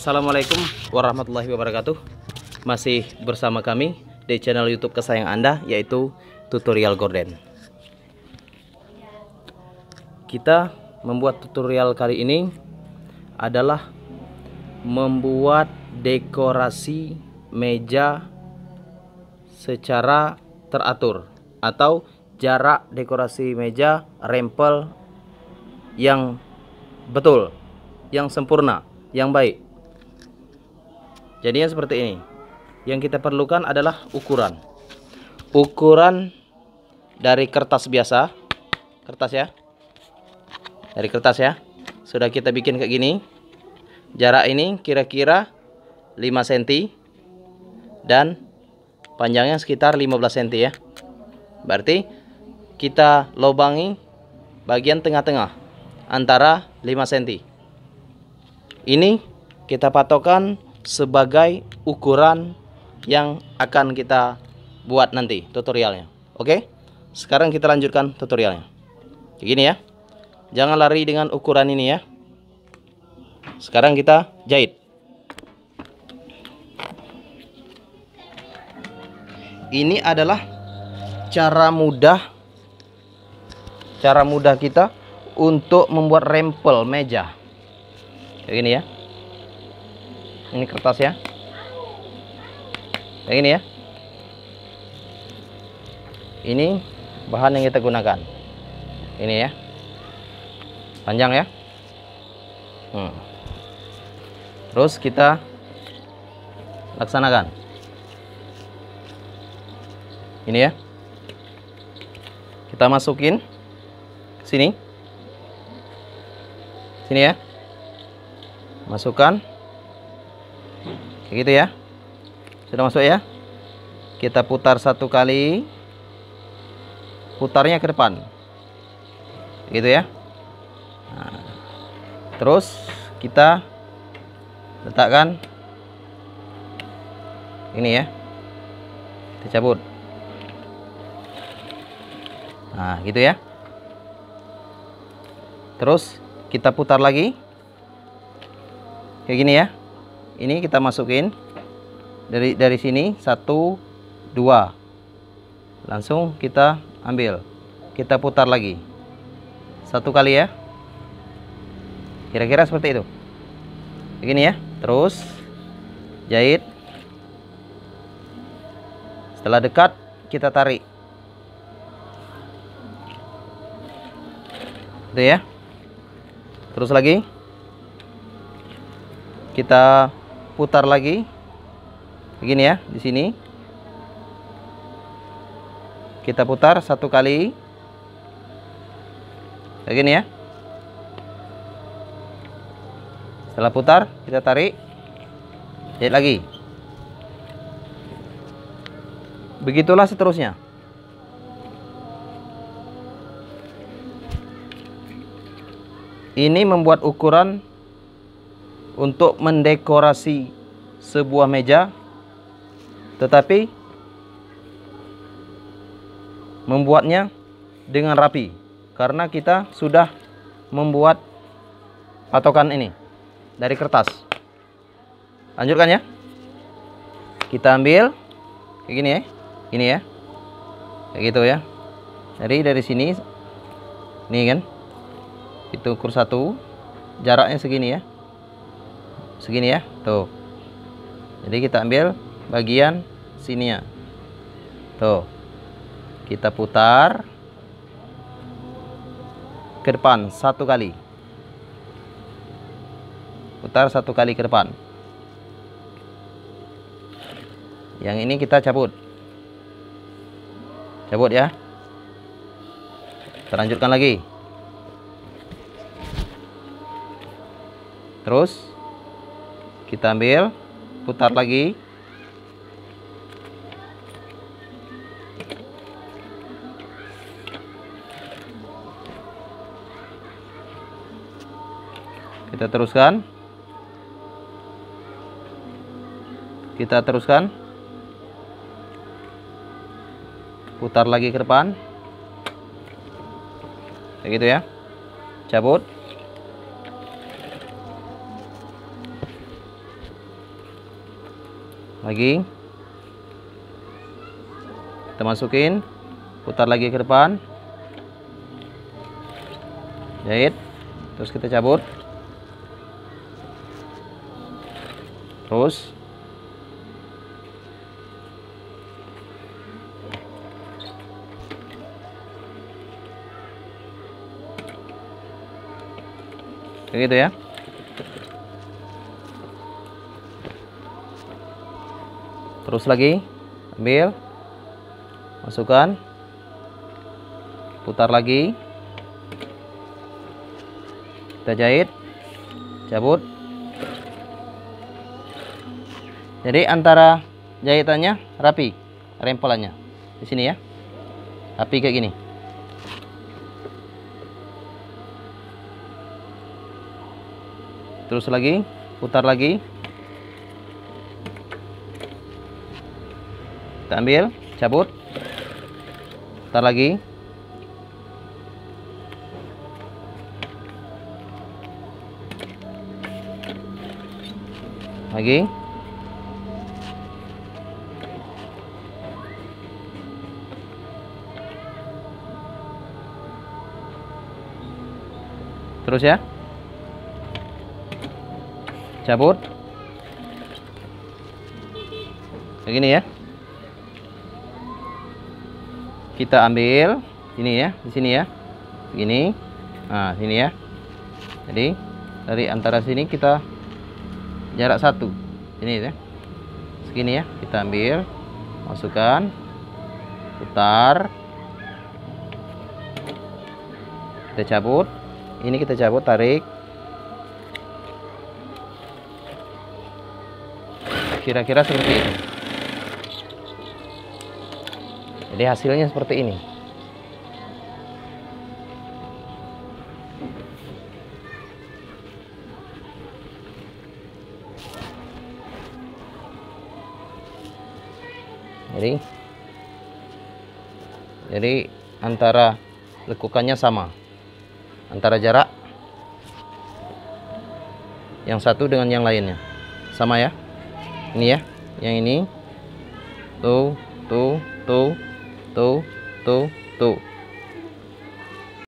Assalamualaikum warahmatullahi wabarakatuh. Masih bersama kami di channel YouTube kesayangan Anda, yaitu Tutorial Gorden. Kita membuat tutorial kali ini adalah membuat dekorasi meja secara teratur, atau jarak dekorasi meja rempel yang betul, yang sempurna, yang baik. Jadinya seperti ini. Yang kita perlukan adalah ukuran dari kertas biasa, kertas ya, dari kertas ya. Sudah kita bikin kayak gini. Jarak ini kira-kira 5 cm dan panjangnya sekitar 15 cm ya. Berarti kita lobangi bagian tengah-tengah antara 5 cm. Ini kita patokkan sebagai ukuran yang akan kita buat nanti tutorialnya. Oke, sekarang kita lanjutkan tutorialnya. Begini ya, jangan lari dengan ukuran ini ya. Sekarang kita jahit. Ini adalah cara mudah kita untuk membuat rempel meja kayak gini ya. Ini kertas ya, kayak gini ya. Ini bahan yang kita gunakan. Ini ya, panjang ya. Terus kita laksanakan. Ini ya, kita masukin sini, ya. Masukkan. Kayak gitu ya. Sudah masuk ya. Kita putar satu kali. Putarnya ke depan. Gitu ya. Nah, terus kita letakkan ini ya. Kita cabut. Nah, gitu ya. Terus kita putar lagi. Kayak gini ya. Ini kita masukin dari sini 1 2, langsung kita ambil, kita putar lagi satu kali ya, kira-kira seperti itu. Begini ya. Terus jahit. Setelah dekat kita tarik, itu ya. Terus lagi kita putar lagi, begini ya. Di sini kita putar satu kali, kayak gini ya. Setelah putar kita tarik, jahit lagi. Begitulah seterusnya. Ini membuat ukuran untuk mendekorasi sebuah meja, tetapi membuatnya dengan rapi karena kita sudah membuat patokan ini dari kertas. Lanjutkan ya. Kita ambil kayak gini ya, ini ya, kayak gitu ya. Dari sini, nih kan, itu ukur 1, jaraknya segini ya, segini ya, tuh. Jadi kita ambil bagian sini ya, tuh. Kita putar ke depan 1 kali, putar 1 kali ke depan. Yang ini kita cabut ya. Kita lanjutkan lagi. Terus kita ambil, putar lagi. Kita teruskan. Putar lagi ke depan. Kayak gitu ya. Cabut. lagi. Kita masukin, putar lagi ke depan, jahit, terus kita cabut, terus kayak gitu ya. Terus lagi, ambil, masukkan, putar lagi, kita jahit, cabut. Jadi antara jahitannya rapi, rempelannya di sini ya, rapi kayak gini. Terus lagi, putar lagi, kita ambil, cabut, putar lagi, lagi, terus ya, cabut kayak gini ya. Kita ambil ini ya, di sini ya, begini. Nah, sini ya. Jadi dari antara sini kita jarak 1 ini ya, segini ya. Kita ambil, masukkan, putar, kita cabut. Ini kita cabut, tarik. Kira-kira seperti ini. Jadi hasilnya seperti ini. Jadi antara lekukannya sama, antara jarak yang satu dengan yang lainnya sama ya. Ini ya, yang ini tuh, tuh, tuh, tuh, tuh, tuh.